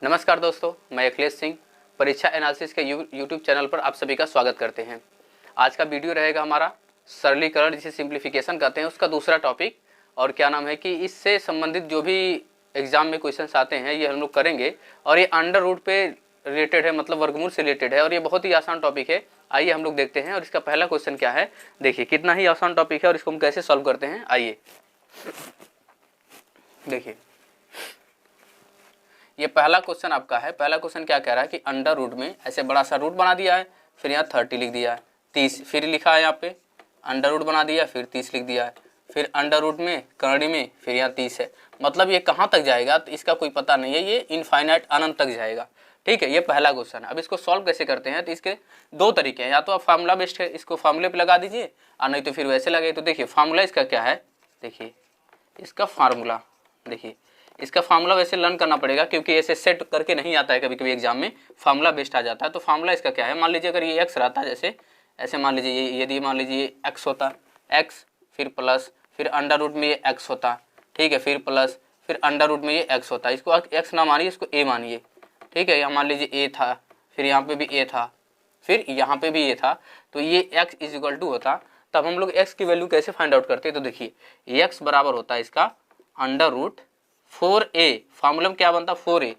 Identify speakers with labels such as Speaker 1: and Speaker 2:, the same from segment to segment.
Speaker 1: नमस्कार दोस्तों, मैं अखिलेश सिंह परीक्षा एनालिसिस के यूट्यूब चैनल पर आप सभी का स्वागत करते हैं। आज का वीडियो रहेगा हमारा सरलीकरण, जिसे सिंप्लीफिकेशन कहते हैं, उसका दूसरा टॉपिक। और क्या नाम है कि इससे संबंधित जो भी एग्जाम में क्वेश्चंस आते हैं ये हम लोग करेंगे। और ये अंडर रूट पे रिलेटेड है, मतलब वर्गमूल से रिलेटेड है, और ये बहुत ही आसान टॉपिक है। आइए हम लोग देखते हैं। और इसका पहला क्वेश्चन क्या है, देखिए कितना ही आसान टॉपिक है और इसको हम कैसे सॉल्व करते हैं। आइए देखिए, ये पहला क्वेश्चन आपका है। पहला क्वेश्चन क्या कह रहा है कि अंडर रूट में ऐसे बड़ा सा रूट बना दिया है, फिर यहाँ 30 लिख दिया है, 30 फिर लिखा है यहाँ पे, अंडर रूट बना दिया, फिर 30 लिख दिया है, फिर अंडर रूट में करड़ी में फिर यहाँ 30 है। मतलब ये कहाँ तक जाएगा तो इसका कोई पता नहीं है, ये इनफाइनाइट अनंत तक जाएगा। ठीक है, ये पहला क्वेश्चन है। अब इसको सॉल्व कैसे करते हैं, तो इसके दो तरीके हैं। या तो आप फार्मूला बेस्ड है, इसको फार्मूले पे लगा दीजिए, और नहीं तो फिर वैसे लगे। तो देखिए फार्मूला इसका क्या है, देखिए इसका फार्मूला, देखिए इसका फार्मूला वैसे लर्न करना पड़ेगा, क्योंकि ऐसे सेट करके नहीं आता है, कभी कभी एग्जाम में फार्मूला बेस्ड आ जाता है। तो फार्मूला इसका क्या है, मान लीजिए अगर ये एक्स रहता है, जैसे ऐसे मान लीजिए ये, यदि मान लीजिए ये एक्स होता, एक्स फिर प्लस, फिर अंडर रूट में ये एक्स होता, ठीक है, फिर प्लस, फिर अंडर रूट में ये एक्स होता। इसको एक्स ना मानिए, इसको ए मानिए, ठीक है। यहाँ मान लीजिए ए था, फिर यहाँ पे भी ए था, फिर यहाँ पे भी ए था, तो ये x इज इक्वल टू होता। तब हम लोग x की वैल्यू कैसे फाइंड आउट करते हैं, तो देखिए x बराबर होता है इसका अंडर रूट 4a। फार्मूला में क्या बनता, 4a।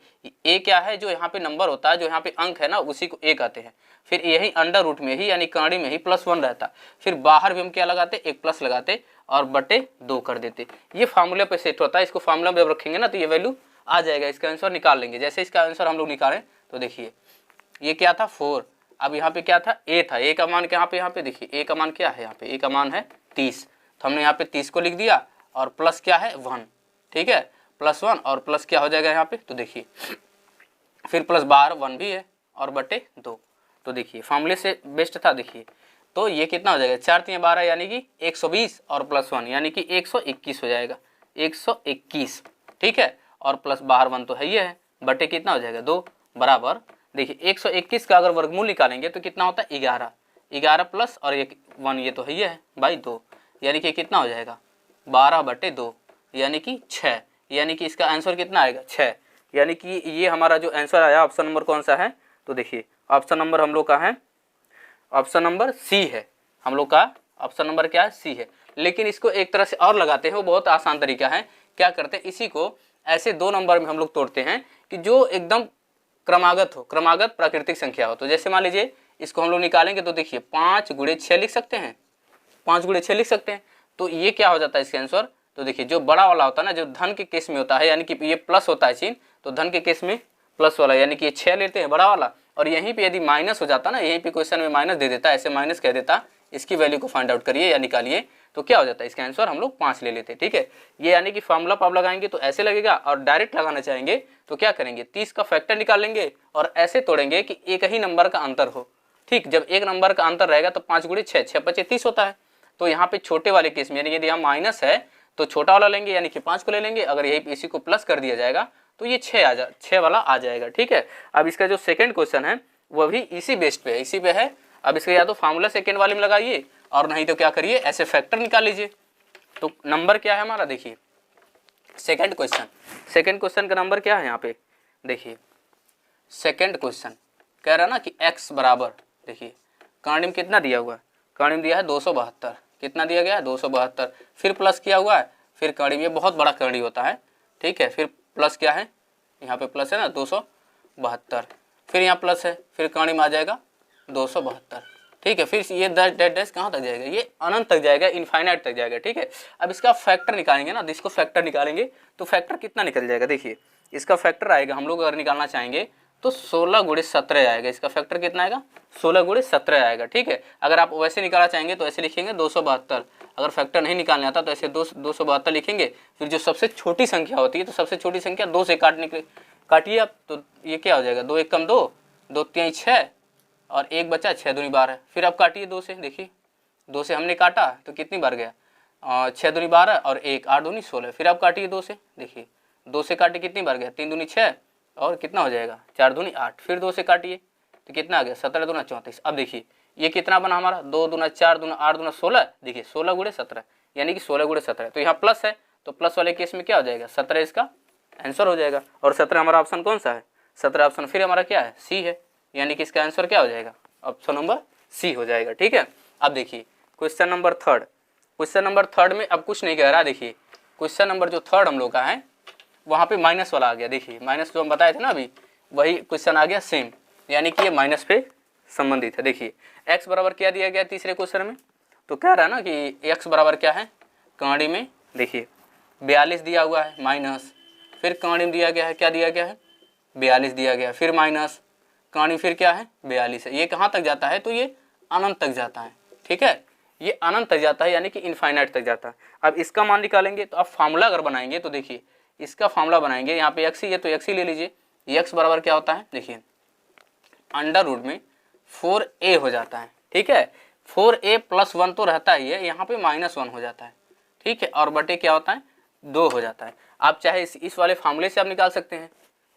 Speaker 1: a क्या है, जो यहाँ पे नंबर होता है, जो यहाँ पे अंक है ना, उसी को a कहते हैं। फिर यही अंडर रूट में ही यानी कड़ी में ही +1 रहता। फिर बाहर भी हम क्या लगाते, एक प्लस लगाते और बटे 2 कर देते। ये फार्मूले पे सेट होता है। इसको फार्मूला में जब रखेंगे ना तो ये वैल्यू आ जाएगा, इसका आंसर निकाल लेंगे। जैसे इसका आंसर हम लोग निकालें तो देखिए ये क्या था 4, अब यहाँ पे क्या था a था। a का मान यहाँ पे देखिए a का मान क्या है, यहाँ पे a का मान है 30। तो हमने यहाँ पे 30 को लिख दिया और प्लस क्या है 1, ठीक है, +1 और प्लस क्या हो जाएगा यहाँ पे, तो देखिए फिर प्लस बाहर 1 भी है और बटे 2। तो देखिए फार्मूले से बेस्ट था। देखिए तो ये कितना हो जाएगा, 4 3 12 यानी कि 120 और +1 यानी कि 121 हो जाएगा, 121, ठीक है। और प्लस बाहर 1 तो है ही है, बटे कितना हो जाएगा 2 बराबर। देखिए 121 का अगर वर्गमूल निकालेंगे तो कितना होता है 11, 11 प्लस और 1 ये तो है ही है बाई 2, यानी कि कितना हो जाएगा 12/2 यानी कि 6। यानी कि इसका आंसर कितना आएगा 6। यानी कि ये हमारा जो आंसर आया ऑप्शन नंबर कौन सा है, तो देखिए ऑप्शन नंबर हम लोग का है, ऑप्शन नंबर सी है। हम लोग का ऑप्शन नंबर क्या है, सी है। लेकिन इसको एक तरह से और लगाते हैं, वो बहुत आसान तरीका है। क्या करते हैं, इसी को ऐसे 2 नंबर में हम लोग तोड़ते हैं कि जो एकदम क्रमागत हो, क्रमागत प्राकृतिक संख्या हो। तो जैसे मान लीजिए इसको हम लोग निकालेंगे तो देखिए 5 × 6 लिख सकते हैं, 5 × 6 लिख सकते हैं। तो ये क्या हो जाता है इसका आंसर, तो देखिए जो बड़ा वाला होता है ना, जो धन के केस में होता है, यानी कि ये प्लस होता है चिन्ह, तो धन के केस में प्लस वाला, यानी कि ये 6 लेते हैं बड़ा वाला। और यहीं पे यदि माइनस हो जाता ना, यहीं पे क्वेश्चन में माइनस दे देता, ऐसे माइनस कह देता, इसकी वैल्यू को फाइंड आउट करिए या निकालिए, तो क्या हो जाता है इसका आंसर हम लोग 5 ले लेते, ठीक है। ये यानी कि फार्मूला आप लगाएंगे तो ऐसे लगेगा, और डायरेक्ट लगाना चाहेंगे तो क्या करेंगे, 30 का फैक्टर निकालेंगे और ऐसे तोड़ेंगे कि एक ही नंबर का अंतर हो। ठीक, जब एक नंबर का अंतर रहेगा तो 5 × 6, 6 × 5 30 होता है। तो यहाँ पे छोटे वाले केस में यानी यदि यहाँ माइनस है तो छोटा वाला लेंगे, यानी कि 5 को ले लेंगे। अगर यही इसी को प्लस कर दिया जाएगा तो ये 6 वाला आ जाएगा, ठीक है। अब इसका जो सेकंड क्वेश्चन है वह भी इसी बेस्ड पे है, इसी पे है। अब इसका या तो फार्मूला सेकंड वाले में लगाइए, और नहीं तो क्या करिए ऐसे फैक्टर निकाल लीजिए। तो नंबर क्या है हमारा, देखिए सेकंड क्वेश्चन का नंबर क्या है यहाँ पे, देखिए सेकंड क्वेश्चन कह रहा ना कि x बराबर, देखिए करंट में कितना दिया हुआ है, करंट में दिया है 272, कितना दिया गया है 272, फिर प्लस किया हुआ है, फिर कड़ी, ये बहुत बड़ा कड़ी होता है, ठीक है। फिर प्लस क्या है, यहाँ पे प्लस है ना 272, फिर यहाँ प्लस है, फिर कड़ी में आ जाएगा 272, ठीक है। फिर ये डैश कहाँ तक जाएगा, ये अनंत तक जाएगा, इनफाइनाइट तक जाएगा, ठीक है। अब इसका फैक्टर निकालेंगे ना, इसको फैक्टर निकालेंगे तो फैक्टर कितना निकल जाएगा, देखिए इसका फैक्टर आएगा, हम लोग अगर निकालना चाहेंगे तो 16 × 17 आएगा। इसका फैक्टर कितना आएगा, 16 × 17 आएगा, ठीक है। अगर आप वैसे निकालना चाहेंगे तो ऐसे लिखेंगे 272, अगर फैक्टर नहीं निकालने आता तो ऐसे 272 लिखेंगे। फिर जो सबसे छोटी संख्या होती है, तो सबसे छोटी संख्या 2 से काटिए आप, तो ये क्या हो जाएगा 2 1 कम 2, 2 3 6 और 1 बचा, 6 दूनी 12। फिर आप काटिए 2 से, देखिए 2 से हमने काटा तो कितनी बार गया, 6 दूनी 12 और 1 8 दूनी 16। फिर आप काटिए 2 से, देखिए 2 से काटे कितनी बार गया, 3 दूनी 6 और कितना हो जाएगा 4 दूनी 8। फिर 2 से काटिए तो कितना आ गया, 17 दूना 34। अब देखिए ये कितना बना हमारा, 2 दूना 4 दूना 8 दूना 16, देखिए 16 × 17 यानी कि 16 × 17। तो यहाँ प्लस है, तो प्लस वाले केस में क्या हो जाएगा 17 इसका आंसर हो जाएगा। और 17 हमारा ऑप्शन कौन सा है, 17 ऑप्शन फिर हमारा क्या है, सी है, यानी कि इसका आंसर क्या हो जाएगा, ऑप्शन नंबर सी हो जाएगा। ठीक है, अब देखिए question number third. Question number third में अब कुछ नहीं कह रहा, देखिए क्वेश्चन नंबर जो थर्ड हम लोग का है वहाँ पे माइनस वाला आ गया। देखिए माइनस जो हम बताए थे ना अभी, वही क्वेश्चन आ गया सेम, यानी कि ये माइनस पे संबंधित है। देखिए x बराबर क्या दिया गया तीसरे क्वेश्चन में, तो कह रहा है ना कि x बराबर क्या है, कहानी में देखिए 42 दिया हुआ है माइनस, फिर कहानी में दिया गया है, क्या दिया गया है 42 दिया गया, फिर माइनस कहानी, फिर क्या है 42 है। ये कहाँ तक जाता है, तो ये अनंत तक जाता है। ठीक है, ये अनंत तक जाता है, यानी कि इनफाइनाइट तक जाता है। अब इसका मान निकालेंगे, तो आप फार्मूला अगर बनाएंगे तो देखिए इसका फार्मूला बनाएंगे, यहाँ पे x ही है तो x ही ले लीजिए। x बराबर क्या होता है, देखिए अंडर रूट में 4a हो जाता है। ठीक है, 4a + 1 तो रहता ही है, यहाँ पे -1 हो जाता है। ठीक है, और बटे क्या होता है 2 हो जाता है। आप चाहे इस वाले फार्मूले से आप निकाल सकते हैं,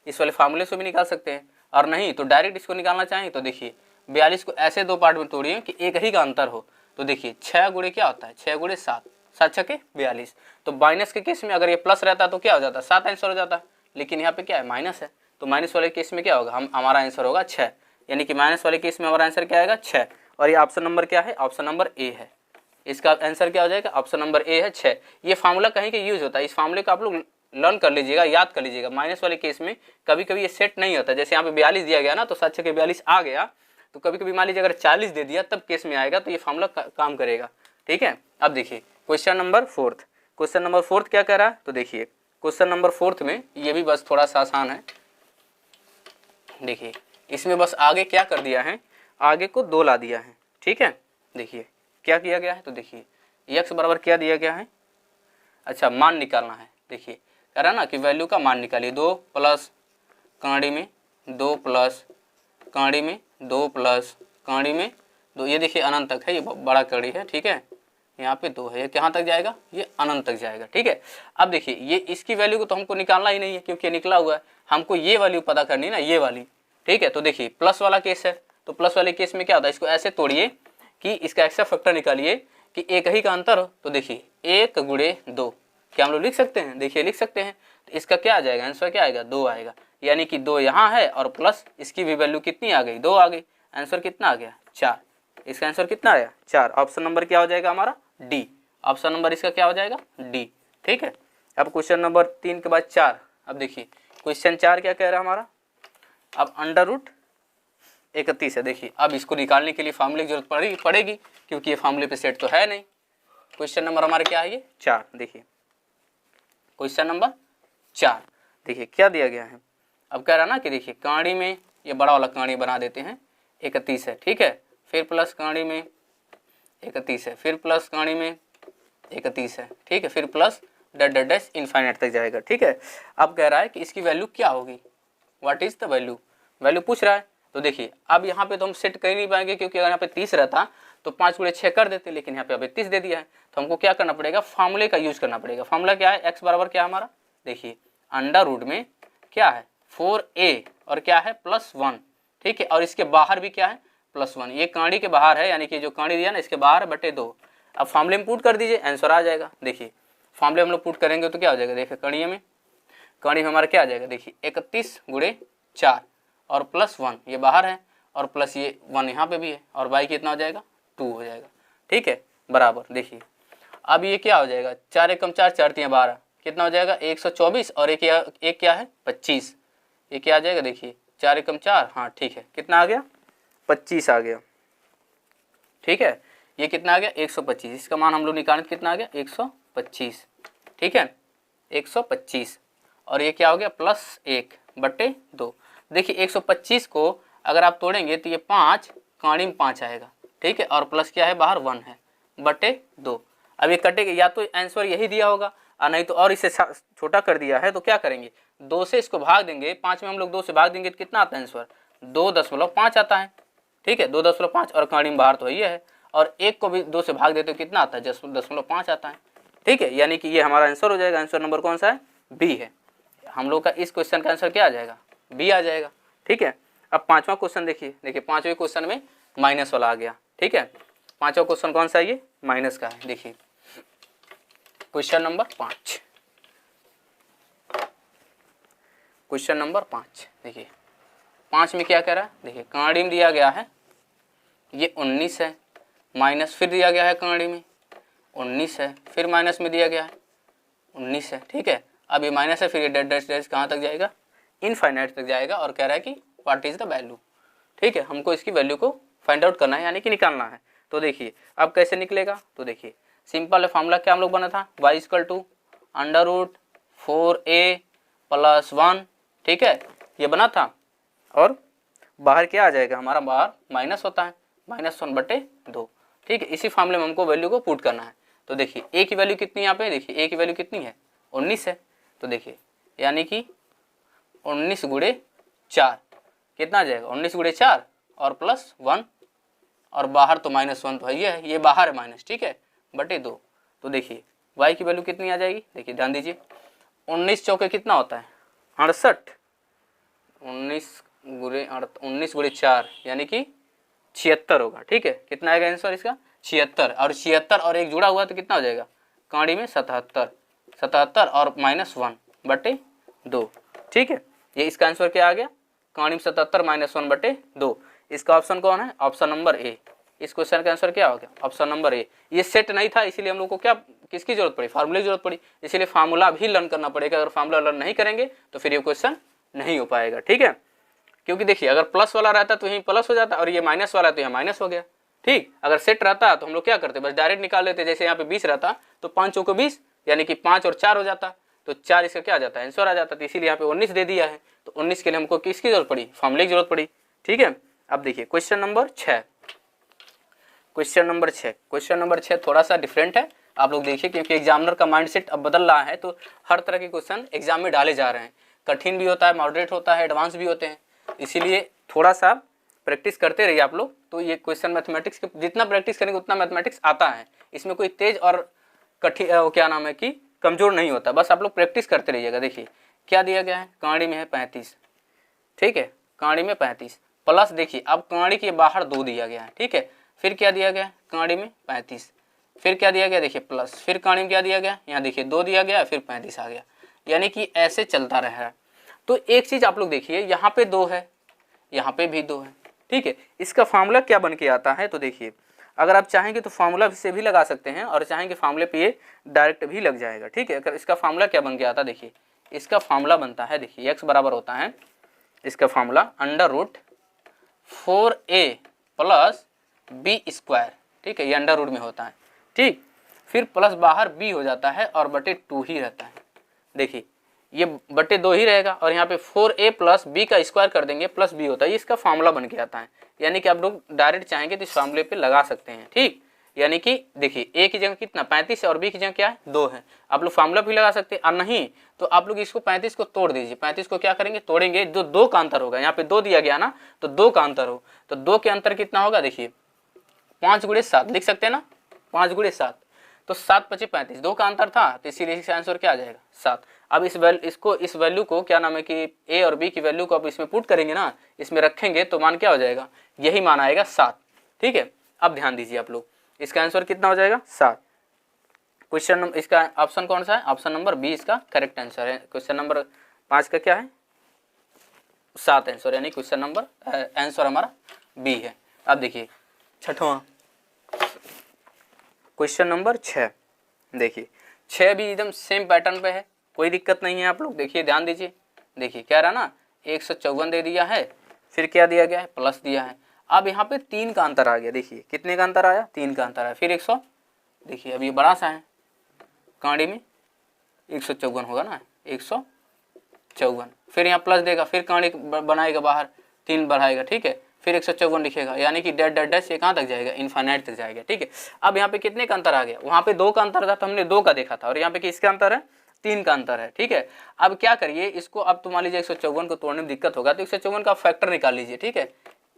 Speaker 1: इस वाले फार्मूले से भी निकाल सकते हैं, और नहीं तो डायरेक्ट इसको निकालना चाहें तो देखिए 42 को ऐसे दो पार्ट में तोड़िए कि एक ही का अंतर हो। तो देखिए 6 गुणे क्या होता है, 6 गुणे 7, 7 छके 42। तो माइनस के केस में अगर ये प्लस रहता तो क्या हो जाता, 7 आंसर हो जाता, लेकिन यहाँ पे क्या है माइनस है, तो माइनस वाले केस में क्या होगा, हमारा आंसर होगा 6, यानी कि माइनस वाले केस में हमारा आंसर क्या आएगा 6। और ये ऑप्शन नंबर क्या है, ऑप्शन नंबर ए है, इसका आंसर क्या हो जाएगा, ऑप्शन नंबर ए है 6। ये फार्मूला कहीं के यूज होता है, इस फार्मूले को आप लोग लर्न कर लीजिएगा, याद कर लीजिएगा। माइनस वाले केस में कभी कभी ये सेट नहीं होता, जैसे यहाँ पे 42 दिया गया ना, तो 7 छके 42 आ गया, तो कभी कभी मान लीजिए अगर 40 दे दिया तब केस में आएगा, तो ये फार्मूला काम करेगा। ठीक है, अब देखिए question number fourth. Question number fourth क्या कह रहा है, तो देखिए क्वेश्चन नंबर फोर्थ में ये भी बस थोड़ा सा आसान है। देखिए इसमें बस आगे क्या कर दिया है, आगे को 2 ला दिया है। ठीक है, देखिए क्या किया गया है, तो देखिए x बराबर क्या दिया गया है, अच्छा मान निकालना है। देखिए कह रहा है ना कि वैल्यू का मान निकालिए, 2 प्लस कांडी में 2 प्लस कांडी में 2 प्लस कांडी में 2, ये देखिए अनंत तक है, ये बड़ा कड़ी है। ठीक है, यहाँ पे 2 है, ये कहाँ तक जाएगा, ये अनंत तक जाएगा। ठीक है, अब देखिए ये इसकी वैल्यू को तो हमको निकालना ही नहीं है, क्योंकि निकला हुआ है, हमको ये वैल्यू पता करनी है ना, ये वाली। ठीक है, तो देखिए प्लस वाला केस है, तो प्लस वाले केस में क्या होता है, इसको ऐसे तोड़िए कि इसका एक्स्ट्रा फैक्टर निकालिए कि एक ही का अंतर हो। तो देखिए 1 गुणे 2, क्या हम लोग लिख सकते हैं, देखिए लिख सकते हैं। तो इसका क्या आ जाएगा, आंसर क्या आएगा, 2 आएगा, यानी कि 2 यहाँ है और प्लस इसकी भी वैल्यू कितनी आ गई, 2 आ गई। आंसर कितना आ गया, 4। इसका आंसर कितना आया, 4। ऑप्शन नंबर क्या हो जाएगा हमारा, डी। ऑप्शन नंबर इसका क्या हो जाएगा, डी। ठीक है, अब क्वेश्चन नंबर 3 के बाद 4। अब देखिए क्वेश्चन 4 क्या कह रहा है हमारा, अब अंडर रूट 31 है। देखिए अब इसको निकालने के लिए फार्मूले की जरूरत पड़ेगी, क्योंकि ये फार्मूले पे सेट तो है नहीं। क्वेश्चन नंबर हमारे क्या है, ये 4। देखिए क्वेश्चन नंबर 4, देखिए क्या दिया गया है। अब कह रहा ना कि देखिए कांडी में ये बड़ा वाला कांडी बना देते हैं, 31 है। ठीक है, फिर प्लस कांडी में 31 है, फिर प्लस कांडी में 31 है। ठीक है, फिर plus dash dash dash infinite तक जाएगा। ठीक है, अब कह रहा है कि इसकी वैल्यू क्या होगी, what is the value, value पूछ रहा है। तो देखिए अब यहाँ पे तो हम सेट कर ही नहीं पाएंगे, क्योंकि अगर यहाँ पे 30 रहता तो 5 गुणे 6 कर देते, लेकिन यहाँ पे अभी 30 दे दिया है, तो हमको क्या करना पड़ेगा, फार्मूले का यूज करना पड़ेगा। फार्मूला क्या है, x बराबर क्या है हमारा, देखिए अंडर रूट में क्या है 4a और क्या है +1। ठीक है, और इसके बाहर भी क्या है +1, ये कांडी के बाहर है, यानी कि जो कांडी दिया ना इसके बाहर बटे 2। अब फार्मूले में पुट कर दीजिए, आंसर आ जाएगा। देखिए फार्मूले हम लोग पुट करेंगे तो क्या हो जाएगा, देखिए कणीय में हमारा क्या आ जाएगा, देखिए 31 गुणे 4 और +1 ये बाहर है, और प्लस ये 1 यहाँ पे भी है, और बाई कितना हो जाएगा 2 हो जाएगा। ठीक है, बराबर। देखिए अब ये क्या हो जाएगा, 4 एकम 4, 4 तियां 12, कितना हो जाएगा 124, और एक क्या है 25, ये क्या आ जाएगा, देखिए 4 एकम 4, हाँ ठीक है, कितना आ गया 25 आ गया। ठीक है, ये कितना आ गया 125, इसका मान हम लोग निकालें कितना आ गया 125। ठीक है, 125, और ये क्या हो गया +1 बटे 2। देखिए 125 को अगर आप तोड़ेंगे तो ये 5 कांडी में 5 आएगा। ठीक है, और प्लस क्या है बाहर 1 है बटे 2। अब ये कटेगा, या तो आंसर यही दिया होगा और नहीं तो और इसे छोटा कर दिया है, तो क्या करेंगे 2 से इसको भाग देंगे, 5 में हम लोग 2 से भाग देंगे तो कितना आता है आंसर 2.5 आता है। ठीक है, 2.5, और कांडी में बाहर तो ये है, और 1 को भी 2 से भाग देते तो कितना आता है 10.5 आता है। ठीक है, यानी कि ये हमारा आंसर हो जाएगा। आंसर नंबर कौन सा है, बी है। हम लोग का इस क्वेश्चन का आंसर क्या आ जाएगा, बी आ जाएगा। ठीक है, अब 5वां क्वेश्चन देखिए, 5वें क्वेश्चन में माइनस वाला आ गया। ठीक है, 5वां क्वेश्चन कौन सा है, ये माइनस का है। देखिए क्वेश्चन नंबर 5, क्वेश्चन नंबर 5 देखिए 5 में क्या कह रहा है, देखिए कनाडी में दिया गया है ये 19 है, माइनस फिर दिया गया है कनाडी में 19 है, फिर माइनस में दिया गया है 19 है, ठीक है। अब ये माइनस है, फिर ये डैश डैश डैश कहाँ तक जाएगा, इनफाइनाइट तक जाएगा, और कह रहा है कि व्हाट इज द वैल्यू, ठीक है। हमको इसकी वैल्यू को फाइंड आउट करना है, यानी कि निकालना है। तो देखिए अब कैसे निकलेगा, तो देखिए सिंपल है, फॉर्मूला क्या हम लोग बना था, y equal to under root 4a plus 1, ठीक है, ये बना था। और बाहर क्या आ जाएगा हमारा, बाहर माइनस होता है, -1/2, ठीक है। इसी फॉर्मूले में हमको वैल्यू को पुट करना है। तो देखिए a की वैल्यू कितनी है यहाँ पे, देखिए a की वैल्यू कितनी है 19 है, तो देखिए यानी कि 19 गुणे 4 कितना आ जाएगा, 19 गुणे 4 और प्लस 1, और बाहर तो -1 तो है, ये बाहर है माइनस, ठीक है, बटे 2। तो देखिए y की वैल्यू कितनी आ जाएगी, देखिए ध्यान दीजिए 19 चौके कितना होता है 68, 19 गुणे 4 यानी कि 76 होगा, ठीक है। कितना आएगा आंसर इसका 76, और 76 और एक जुड़ा हुआ तो कितना हो जाएगा, कांडी में 77 और -1/2, ठीक है। ये इसका आंसर क्या आ गया, कांडी में 77 -1/2। इसका ऑप्शन कौन है, ऑप्शन नंबर ए। इस क्वेश्चन का आंसर क्या हो गया, ऑप्शन नंबर ए। ये सेट नहीं था, इसीलिए हम लोग को क्या किसकी जरूरत पड़ी, फार्मूले की जरूरत पड़ी, इसीलिए फार्मूला भी लर्न करना पड़ेगा। अगर फार्मूला लर्न नहीं करेंगे तो फिर ये क्वेश्चन नहीं हो पाएगा, ठीक है। क्योंकि देखिए अगर प्लस वाला रहता तो यहीं प्लस हो जाता, और ये माइनस वाला तो यहाँ माइनस हो गया, ठीक। अगर सेट रहता तो हम लोग क्या करते, बस डायरेक्ट निकाल लेते, जैसे यहाँ पे 20 रहता तो 5 चौको 20 यानी कि 5 और 4 हो जाता, तो 4 इसका क्या आ जाता है, आंसर आ जाता। तो इसीलिए यहाँ पे 19 दे दिया है, तो 19 के लिए हमको किसकी जरूरत पड़ी, फार्मूले की जरूरत पड़ी, ठीक है। अब देखिए क्वेश्चन नंबर 6, क्वेश्चन नंबर 6 थोड़ा सा डिफरेंट है, आप लोग देखिए, क्योंकि एग्जामिनर का माइंडसेट अब बदल रहा है, तो हर तरह के क्वेश्चन एग्जाम में डाले जा रहे हैं, कठिन भी होता है, मॉडरेट होता है, एडवांस भी होते हैं, इसीलिए थोड़ा सा प्रैक्टिस करते रहिए आप लोग। तो ये क्वेश्चन मैथमेटिक्स के जितना प्रैक्टिस करेंगे उतना मैथमेटिक्स आता है, इसमें कोई तेज और कठिन क्या नाम है कि कमजोर नहीं होता, बस आप लोग प्रैक्टिस करते रहिएगा। देखिए क्या दिया गया है, कांडी में है 35, ठीक है, कांडी में 35 प्लस, देखिए अब कांडी के बाहर 2 दिया गया है, ठीक है, फिर क्या दिया गया, कांडी में 35, फिर क्या दिया गया, देखिए प्लस, फिर कांडी में क्या दिया गया, यहाँ देखिए 2 दिया गया, फिर 35 आ गया, यानी कि ऐसे चलता रहा। तो एक चीज आप लोग देखिए, यहाँ पे 2 है, यहाँ पे भी 2 है, ठीक है। इसका फार्मूला क्या बन के आता है, तो देखिए अगर आप चाहेंगे तो फार्मूला से भी लगा सकते हैं, और चाहेंगे फार्मूले पे ये डायरेक्ट भी लग जाएगा, ठीक है। अगर इसका फार्मूला क्या बन के आता है, देखिए इसका फार्मूला बनता है, देखिए x बराबर होता है, इसका formula under root 4a plus b square, ठीक है, ये अंडर रूट में होता है, ठीक। फिर प्लस बाहर b हो जाता है और बटे 2 ही रहता है, देखिए ये बटे 2 ही रहेगा, और यहाँ पे 4a प्लस b का स्क्वायर कर देंगे, प्लस b होता है, ये इसका फार्मूला बन के आता है। यानी कि आप लोग डायरेक्ट चाहेंगे तो इस फार्मूले पे लगा सकते हैं, ठीक। यानी कि देखिए a की जगह कितना 35 है और b की जगह क्या है 2 है, आप लोग फार्मूला भी लगा सकते हैं, और नहीं तो आप लोग इसको 35 को तोड़ दीजिए, 35 को क्या करेंगे, तोड़ेंगे, जो 2 का अंतर होगा, यहाँ पे 2 दिया गया ना, तो 2 का अंतर हो, तो 2 के अंतर कितना होगा, देखिए 5 गुणे 7 लिख सकते हैं ना, 5 गुणे 7, तो 7 × 5 = 35, 2 का अंतर था, तो इसीलिए इसका आंसर क्या आ जाएगा 7। अब इस वैल्यू को क्या नाम है कि a और b की वैल्यू को अब इसमें पुट करेंगे ना, इसमें रखेंगे तो मान क्या हो जाएगा, यही मान आएगा 7, ठीक है। अब ध्यान दीजिए आप लोग, इसका आंसर कितना हो जाएगा 7। क्वेश्चन नंबर इसका ऑप्शन कौन सा है, ऑप्शन नंबर बी इसका करेक्ट आंसर है। क्वेश्चन नंबर 5 का क्या है 7 आंसर, यानी क्वेश्चन नंबर आंसर हमारा बी है। अब देखिए छठवां क्वेश्चन नंबर 6, देखिए 6 भी एकदम सेम पैटर्न पे है, कोई दिक्कत नहीं है। आप लोग देखिए ध्यान दीजिए, देखिए क्या रहा ना 154 दे दिया है, फिर क्या दिया गया है प्लस दिया है, अब यहाँ पे 3 का अंतर आ गया, देखिए कितने का अंतर आया 3 का अंतर आया, फिर 100, देखिए अब ये बड़ा सा है, कांडी में 154 होगा ना 154, फिर यहाँ प्लस देगा, फिर कांडी बनाएगा बाहर 3 बढ़ाएगा, ठीक है, फिर 154 लिखेगा, यानी कि डैट डैट डैश ये कहाँ तक जाएगा इनफाइनाइट तक जाएगा, ठीक है। अब यहाँ पे कितने का अंतर आ गया, वहाँ पे 2 का अंतर था तो हमने 2 का देखा था, और यहाँ पे किसका अंतर है 3 का अंतर है, ठीक है। अब क्या करिए इसको, अब तो मान लीजिए 154 को तोड़ने में दिक्कत होगा तो 154 का फैक्टर निकाल लीजिए, ठीक है।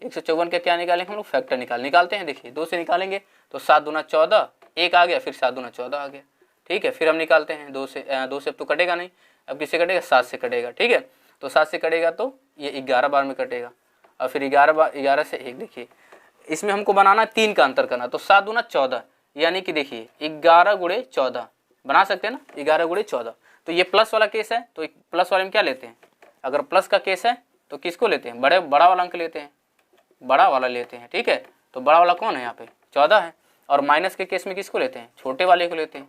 Speaker 1: 154 का क्या निकालेंगे हम लोग, फैक्टर निकालते हैं, देखिए 2 से निकालेंगे तो 7 दूना 14, 1 आ गया, फिर 7 दूना 14 आ गया, ठीक है। फिर हम निकालते हैं 2 से अब तो कटेगा नहीं, अब किससे कटेगा 7 से कटेगा, ठीक है। तो 7 से कटेगा तो ये 11 बार में कटेगा, और फिर 11 से 1, देखिए इसमें हमको बनाना 3 का अंतर करना, तो 7 दूना 14, यानी कि देखिए 11 गुणे 14 बना सकते हैं ना, 11 गुणे 14। तो ये प्लस वाला केस है, तो प्लस वाले में क्या लेते हैं, अगर प्लस का केस है तो किसको लेते हैं, बड़ा वाला अंक लेते हैं, बड़ा वाला लेते हैं। ठीक है, तो बड़ा वाला कौन है यहाँ पे 14 है। और माइनस के केस में किसको लेते हैं, छोटे वाले को लेते हैं,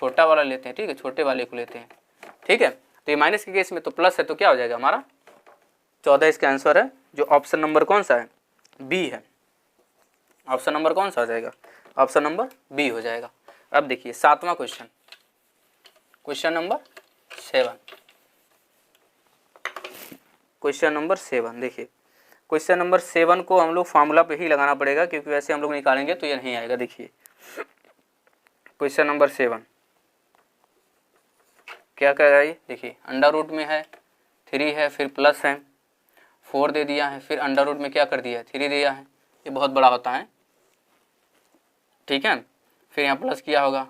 Speaker 1: छोटा वाला लेते हैं। ठीक है, छोटे वाले को लेते हैं। ठीक है, तो ये माइनस के केस में तो प्लस है, तो क्या हो जाएगा हमारा 14 इसका आंसर है, जो ऑप्शन नंबर कौन सा है, बी है। ऑप्शन नंबर कौन सा हो जाएगा, ऑप्शन नंबर बी हो जाएगा। अब देखिए 7वां question, question number 7, question number 7 देखिए, क्वेश्चन नंबर 7 को हम लोग फार्मूला पे ही लगाना पड़ेगा, क्योंकि वैसे हम लोग निकालेंगे तो ये नहीं आएगा। देखिए क्वेश्चन नंबर 7 क्या कह रहा है, देखिए अंडर रूट में है 3 है, फिर प्लस है 4 दे दिया है, फिर अंडर रूट में क्या कर दिया है 3 दिया है, ये बहुत बड़ा होता है। ठीक है, फिर यहाँ प्लस किया होगा।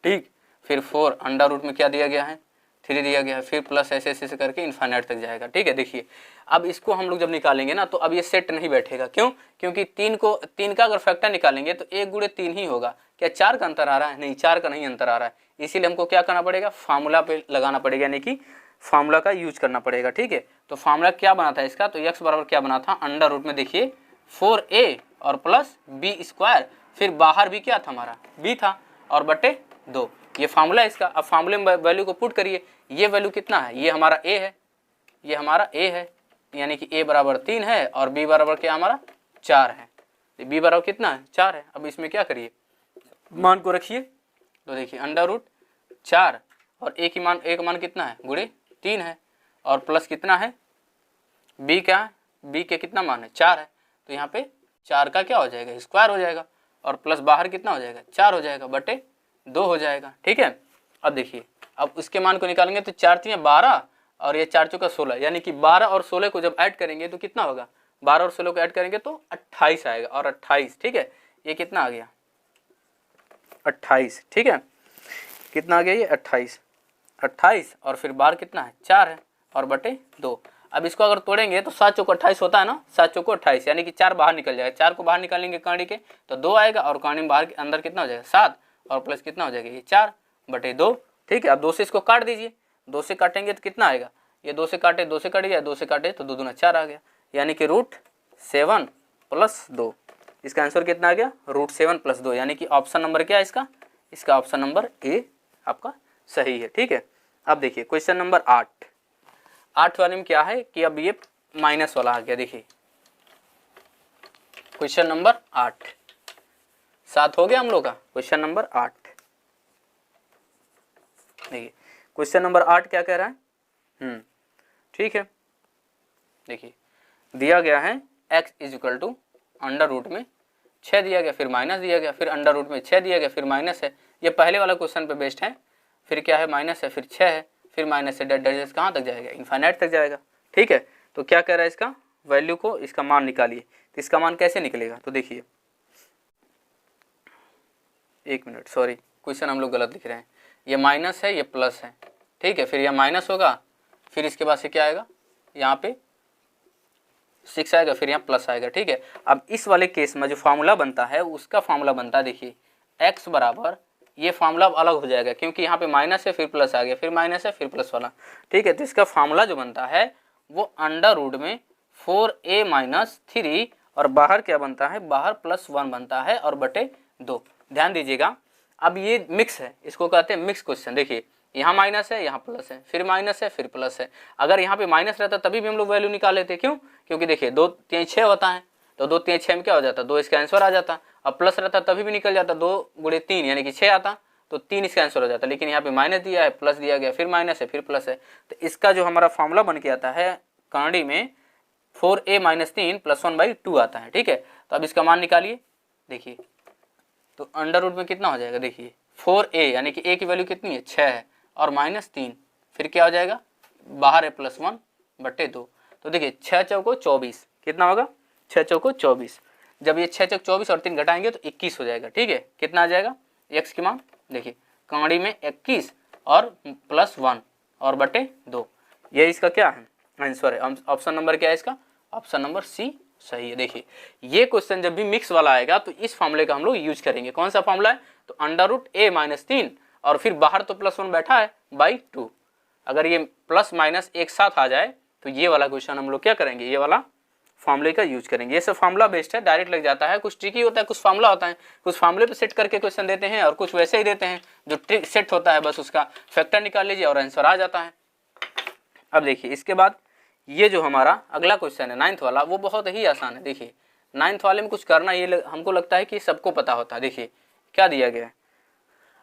Speaker 1: ठीक, फिर 4 अंडर रूट में क्या दिया गया है 3 दिया गया है, फिर प्लस ऐसे ऐसे करके इन्फाइनाइट तक जाएगा। ठीक है, देखिए अब इसको हम लोग जब निकालेंगे ना, तो अब ये सेट नहीं बैठेगा। क्यों, क्योंकि 3 का अगर फैक्टर निकालेंगे तो 1 गुणे 3 ही होगा। क्या 4 का अंतर आ रहा है, नहीं 4 का नहीं अंतर आ रहा है, इसीलिए हमको क्या करना पड़ेगा, फार्मूला पे लगाना पड़ेगा, यानी कि फार्मूला का यूज करना पड़ेगा। ठीक है, तो फार्मूला क्या बना था इसका, तो x बराबर क्या बना था, अंडर रूट में देखिए 4a और प्लस b², फिर बाहर भी क्या था हमारा b था, और बटे 2, ये फार्मूला है इसका। अब फार्मूले में वैल्यू को पुट करिए, ये वैल्यू कितना है, ये हमारा a है, ये हमारा a है, यानी कि a बराबर 3 है और b बराबर क्या हमारा 4 है। b बराबर कितना है 4 है। अब इसमें क्या करिए, मान को रखिए, तो देखिए अंडर रूट 4 और a की मान, a का मान कितना है गुणे 3 है, और प्लस कितना है b का, b के कितना मान है 4 है, तो यहाँ पे 4 का क्या हो जाएगा स्क्वायर हो जाएगा, और प्लस बाहर कितना हो जाएगा 4 हो जाएगा, बटे 2 हो जाएगा। ठीक है, अब देखिए अब उसके मान को निकालेंगे तो 4 3 12 और ये 4 चौका 16, यानी कि 12 और 16 को जब ऐड करेंगे तो कितना होगा, 12 और 16 को ऐड करेंगे तो 28 आएगा, और 28। ठीक है, ये कितना आ गया 28। ठीक है, कितना आ गया ये 28 और फिर बार कितना है 4 है, और बटे 2। अब इसको अगर तोड़ेंगे तो 7 चौको 28 होता है ना, 7 चौको 28, यानी कि 4 बाहर निकल जाएगा, 4 को बाहर निकालेंगे कांडी के तो 2 आएगा, और कांडी में बाहर के अंदर कितना हो जाएगा 7, और प्लस कितना हो जाएगा ये 4 बटे 2। ठीक है, अब 2 से इसको काट दीजिए, 2 से काटेंगे तो कितना आएगा, ये 2 से काटे 2 से कट गया, 2 से काटे तो 2 दूना 4 आ गया, यानी कि √7 + 2। इसका आंसर कितना आ गया √7 + 2, यानी कि ऑप्शन नंबर क्या है इसका, इसका ऑप्शन नंबर ए आपका सही है। ठीक है, अब देखिए क्वेश्चन नंबर 8 वाले में क्या है कि अब ये माइनस वाला आ गया। देखिए क्वेश्चन नंबर 8, 7 हो गया हम लोग का, क्वेश्चन नंबर 8। देखिए क्वेश्चन नंबर 8 क्या कह रहा है, ठीक है, देखिए दिया गया है x = अंडर रूट में 6 दिया गया, फिर माइनस दिया गया, फिर अंडर रूट में 6 दिया गया, फिर माइनस है, ये पहले वाला क्वेश्चन पे बेस्ड है, फिर क्या है माइनस है, फिर 6 है, फिर माइनस से डेट कहाँ तक जाएगा इन्फाइनाइट तक जाएगा। ठीक है, तो क्या कह रहा है इसका वैल्यू को, इसका मान निकालिए, तो इसका मान कैसे निकलेगा, तो देखिए 1 मिनट, सॉरी क्वेश्चन हम लोग गलत लिख रहे हैं, ये माइनस है ये प्लस है। ठीक है, फिर यह माइनस होगा, फिर इसके बाद से क्या आएगा यहाँ पे 6 आएगा, फिर यहाँ प्लस आएगा। ठीक है, अब इस वाले केस में जो फार्मूला बनता है उसका फार्मूला बनता है, देखिए x बराबर, ये फार्मूला अलग हो जाएगा क्योंकि यहाँ पे माइनस है फिर प्लस आ गया, फिर माइनस है फिर प्लस वाला। ठीक है, तो इसका फार्मूला जो बनता है वो अंडर रूट में 4a - 3 और बाहर क्या बनता है, बाहर +1 बनता है और बटे 2। ध्यान दीजिएगा, अब ये मिक्स है, इसको कहते हैं मिक्स क्वेश्चन। देखिए यहाँ माइनस है यहाँ प्लस है, फिर माइनस है फिर प्लस है, अगर यहाँ पे माइनस रहता तभी भी हम लोग वैल्यू निकाल लेते। क्यों, क्योंकि देखिए 2 3 6 होता है, तो 2 3 6 में क्या हो जाता, 2 इसका आंसर आ जाता। अब प्लस रहता तभी भी निकल जाता, 2 × 3 यानी कि 6 आता, तो 3 इसका आंसर हो जाता। लेकिन यहाँ पे माइनस दिया है, प्लस दिया गया, फिर माइनस है फिर प्लस है, तो इसका जो हमारा फार्मूला बन के आता है कांडी में 4a - 3 + 1/2 आता है। ठीक है, तो अब इसका मान निकालिए, देखिए तो अंडर रूट में कितना हो जाएगा, देखिए 4a यानी कि a की वैल्यू कितनी है 6 है, और -3, फिर क्या हो जाएगा बाहर है +1 बटे 2। तो देखिए 6 चौको 24 कितना होगा, 6 चौको 24, जब ये 6 चौक 24 और 3 घटाएंगे तो 21 हो जाएगा। ठीक है, कितना आ जाएगा x की मान, देखिए कांडी में 21 और +1 और बटे 2, ये इसका क्या है आंसर है। ऑप्शन नंबर क्या है इसका, ऑप्शन नंबर सी सही है। देखिए ये क्वेश्चन जब भी मिक्स वाला आएगा तो इस फॉर्मूले का हम लोग यूज करेंगे। कौन सा फॉर्मूला है, तो अंडर रूट a - 3 और फिर बाहर तो +1 बैठा है /2। अगर ये प्लस माइनस एक साथ आ जाए तो ये वाला क्वेश्चन हम लोग क्या करेंगे, ये वाला फॉर्मूले का यूज करेंगे। ये सब फॉर्मूला बेस्ड है, डायरेक्ट लग जाता है, कुछ ट्रिकी होता है, कुछ फॉर्मूला होता है, कुछ फॉर्मूले पे सेट करके क्वेश्चन देते हैं और कुछ वैसे ही देते हैं जो ट्रिक सेट होता है, बस उसका फैक्टर निकाल लीजिए और आंसर आ जाता है। अब देखिए इसके बाद ये जो हमारा अगला क्वेश्चन है 9th वाला, वो बहुत ही आसान है। देखिए 9th वाले में कुछ करना ये हमको लगता है कि सबको पता होता है। देखिए क्या दिया गया है,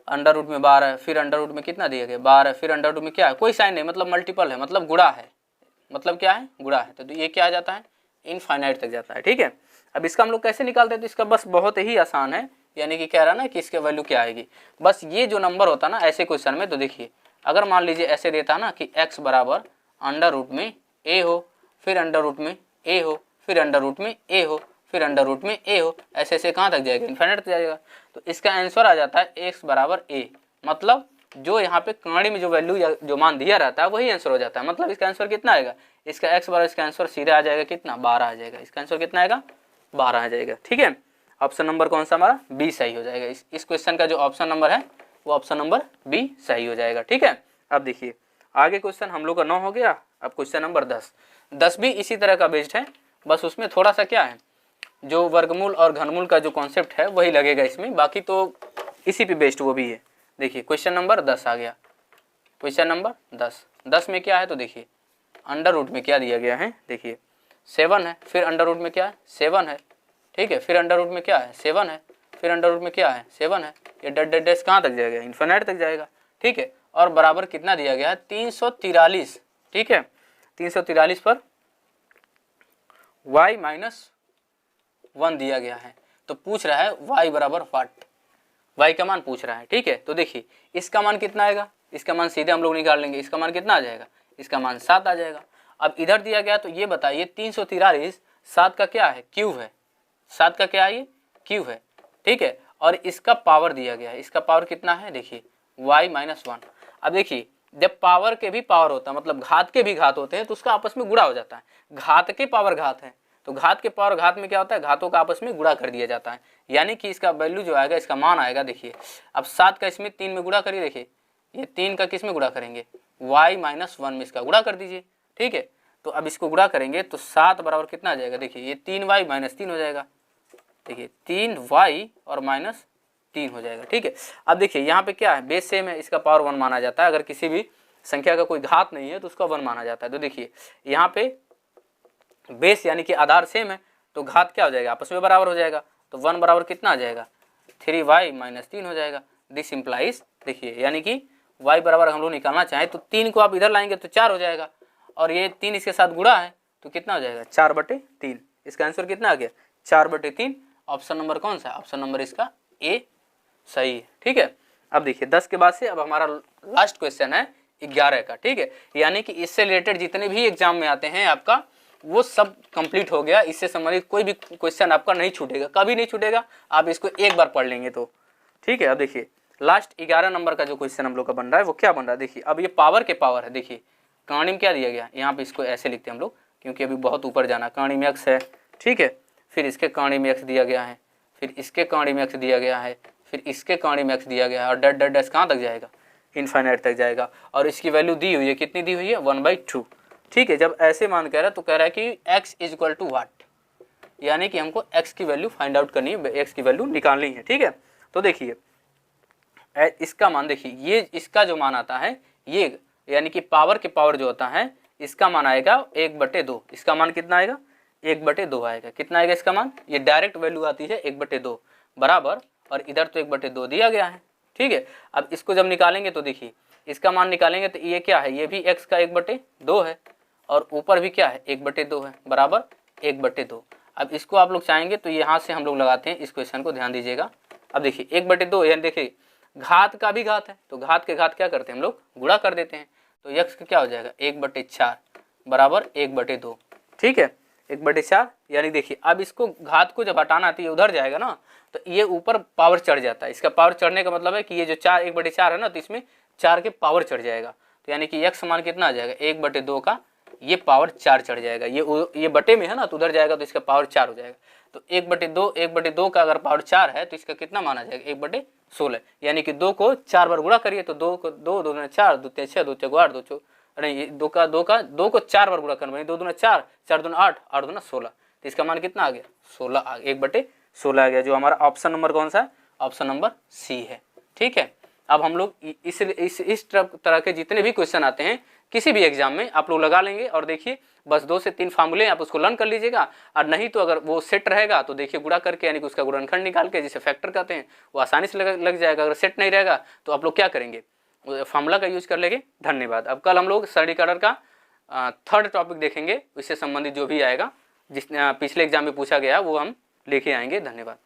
Speaker 1: अंडर रूट में 12, फिर अंडर रूट में कितना दिया गया 12, फिर अंडर रूट में क्या है, कोई साइन नहीं, मतलब मल्टीपल है, मतलब गुणा है, मतलब क्या है, गुणा है। तो ये क्या आ जाता है, इनफाइनाइट तक जाता है। ठीक है, अब इसका हम लोग कैसे निकालते हैं, तो इसका बस बहुत ही आसान है, यानी कि कह रहा ना कि इसके वैल्यू क्या आएगी, बस ये जो नंबर होता है ना ऐसे क्वेश्चन में, तो देखिए अगर मान लीजिए ऐसे देता ना कि x बराबर अंडर रूट में a हो, फिर अंडर रूट में a हो, फिर अंडर रूट में a हो, फिर अंडर रूट में a हो, ऐसे ऐसे कहाँ तक जाएगा, इनफाइनाइट तक जाएगा। तो इसका आंसर आ जाता है x बराबर a, मतलब जो यहाँ पे कहानी में जो वैल्यू या जो मान दिया रहता है वही आंसर हो जाता है। मतलब इसका आंसर कितना आएगा, इसका x बराबर इसका आंसर सीधा आ जाएगा कितना, 12 आ जाएगा। इसका आंसर कितना आएगा, 12 आ जाएगा। ठीक है, ऑप्शन नंबर कौन सा हमारा, बी सही हो जाएगा। इस क्वेश्चन का जो ऑप्शन नंबर है वो ऑप्शन नंबर बी सही हो जाएगा। ठीक है, अब देखिए आगे क्वेश्चन हम लोग का 9 हो गया, अब क्वेश्चन नंबर 10 भी इसी तरह का बेस्ड है, बस उसमें थोड़ा सा क्या है, जो वर्गमूल और घनमूल का जो कॉन्सेप्ट है वही लगेगा इसमें, बाकी तो इसी पे बेस्ड वो भी है। देखिए क्वेश्चन नंबर 10 आ गया, क्वेश्चन नंबर 10 में क्या है, तो देखिए अंडर रूट में क्या दिया गया है, देखिए 7 है, फिर अंडर रूट में क्या है 7 है, ठीक है, फिर अंडर रूट में क्या है 7 है, फिर अंडर रूट में क्या है 7 है, ये डट डैश कहाँ तक जाएगा, इन्फिनिट तक जाएगा। ठीक है, और बराबर कितना दिया गया है 343। ठीक है, 343 पर y माइनस 1 दिया गया है, तो पूछ रहा है y बराबर वाट, y का मान पूछ रहा है। ठीक है, तो देखिए इसका मान कितना आएगा, इसका मान सीधे हम लोग निकाल लेंगे, इसका मान कितना आ जाएगा, इसका मान 7 आ जाएगा। अब इधर दिया गया तो ये बताइए 343 7 का क्या है, क्यूब है, 7 का क्या है ये क्यूब है। ठीक है, और इसका पावर दिया गया है, इसका पावर कितना है, देखिए y माइनस 1। अब देखिए जब पावर के भी पावर होता है, मतलब घात के भी घात होते हैं, तो उसका आपस में गुणा हो जाता है। घात के पावर घात है, तो घात के पावर घात में क्या होता है, घातों का आपस में गुणा कर दिया जाता है, यानी कि इसका वैल्यू जो आएगा, इसका मान आएगा, देखिए अब 7 का इसमें 3 में गुणा करिए, देखिए ये 3 का किस में गुणा करेंगे, y माइनस 1 में इसका गुणा कर दीजिए। ठीक है, तो अब इसको गुणा करेंगे तो 7 बराबर कितना आ जाएगा, देखिए ये 3y माइनस 3 हो जाएगा, देखिए 3y और माइनस 3 हो जाएगा। ठीक है, अब देखिए यहाँ पे क्या है, बेस सेम है, इसका पावर 1 माना जाता है, अगर किसी भी संख्या का कोई घात नहीं है तो उसका 1 माना जाता है। तो देखिए यहाँ पे बेस यानी कि आधार सेम है, तो घात क्या हो जाएगा, आपस में बराबर हो जाएगा, तो 1 बराबर कितना आ जाएगा 3y माइनस 3 हो जाएगा। दिस इम्प्लाइज, देखिए यानी कि y बराबर हम लोग निकालना चाहें तो 3 को आप इधर लाएंगे तो 4 हो जाएगा, और ये 3 इसके साथ गुणा है तो कितना हो जाएगा 4/3। इसका आंसर कितना आ गया 4/3। ऑप्शन नंबर कौन सा, ऑप्शन नंबर इसका ए सही है। ठीक है, अब देखिए 10 के बाद से अब हमारा लास्ट क्वेश्चन है 11 का। ठीक है, यानी कि इससे रिलेटेड जितने भी एग्जाम में आते हैं आपका वो सब कंप्लीट हो गया, इससे संबंधित कोई भी क्वेश्चन आपका नहीं छूटेगा, कभी नहीं छूटेगा, आप इसको एक बार पढ़ लेंगे तो। ठीक है, अब देखिए लास्ट 11 नंबर का जो क्वेश्चन हम लोग का बन रहा है वो क्या बन रहा है, देखिए अब ये पावर के पावर है। देखिए कहानी में क्या दिया गया, यहाँ पे इसको ऐसे लिखते हैं हम लोग क्योंकि अभी बहुत ऊपर जाना, कहानी में x है, ठीक है, फिर इसके कहानी में x दिया गया है, फिर इसके कहानी में x दिया गया है, फिर इसके कहानी में x दिया गया है, और डट डट डैश कहाँ तक जाएगा, इनफाइनाइट तक जाएगा, और इसकी वैल्यू दी हुई है, कितनी दी हुई है 1/2। ठीक है, जब ऐसे मान कह रहा है तो कह रहा है कि x इज इक्वल टू वाट, यानी कि हमको x की वैल्यू फाइंड आउट करनी है, x की वैल्यू निकालनी है। ठीक है, तो देखिए इसका मान, देखिए ये इसका जो मान आता है ये, यानी कि पावर के पावर जो होता है इसका मान आएगा 1/2। इसका मान कितना आएगा 1/2 आएगा, कितना आएगा इसका मान, ये डायरेक्ट वैल्यू आती है 1/2 बराबर, और इधर तो 1/2 दिया गया है। ठीक है, अब इसको जब निकालेंगे तो देखिए इसका मान निकालेंगे तो ये क्या है, ये भी x का 1/2 है, और ऊपर भी क्या है 1/2 है, बराबर 1/2। अब इसको आप लोग चाहेंगे तो यहाँ से हम लोग लगाते हैं इस क्वेश्चन को, ध्यान दीजिएगा। अब देखिए 1/2 यानी देखिए घात का भी घात है, तो घात के घात क्या करते हैं हम लोग गुणा कर देते हैं, तो x का क्या हो जाएगा 1/4 बराबर 1/2। ठीक है, 1/4, यानी देखिए अब इसको घात को जब हटाना तो ये उधर जाएगा ना, तो ये ऊपर पावर चढ़ जाता है। इसका पावर चढ़ने का मतलब है कि ये जो 1/4 है ना, तो इसमें 4 के पावर चढ़ जाएगा, तो यानी कि x मान कितना आ जाएगा 1/2 का ये पावर 4 चढ़ जाएगा, ये बटे में है ना, तो उधर जाएगा तो इसका पावर 4 हो जाएगा। तो 1/2 का अगर पावर 4 है तो इसका कितना माना जाएगा 1/16, यानी कि 2 को 4 बार गुणा करिए तो 2 को 2 2 4 2 6 2 8 2 अरे ये दो को 4 बार गुणा करना, 2 दूना 4, 4 दूना 8, 8 दूना 16, तो इसका मान कितना आ गया 16 आ गया, 1/16 आ गया, जो हमारा ऑप्शन नंबर कौन सा है, ऑप्शन नंबर सी है। ठीक है, अब हम लोग इस तरह के जितने भी क्वेश्चन आते हैं किसी भी एग्जाम में आप लोग लगा लेंगे, और देखिए बस 2 से 3 फार्मूले आप उसको लर्न कर लीजिएगा, और नहीं तो अगर वो सेट रहेगा तो देखिए गुणा करके यानी कि उसका गुणनखंड निकाल के जिसे फैक्टर कहते हैं वो आसानी से लग जाएगा। अगर सेट नहीं रहेगा तो आप लोग क्या करेंगे, फार्मूला का यूज कर लेंगे। धन्यवाद। अब कल हम लोग स्टडी कार्डर का 3rd टॉपिक देखेंगे, इससे संबंधित जो भी आएगा जिस पिछले एग्जाम में पूछा गया वो हम लेके आएंगे। धन्यवाद।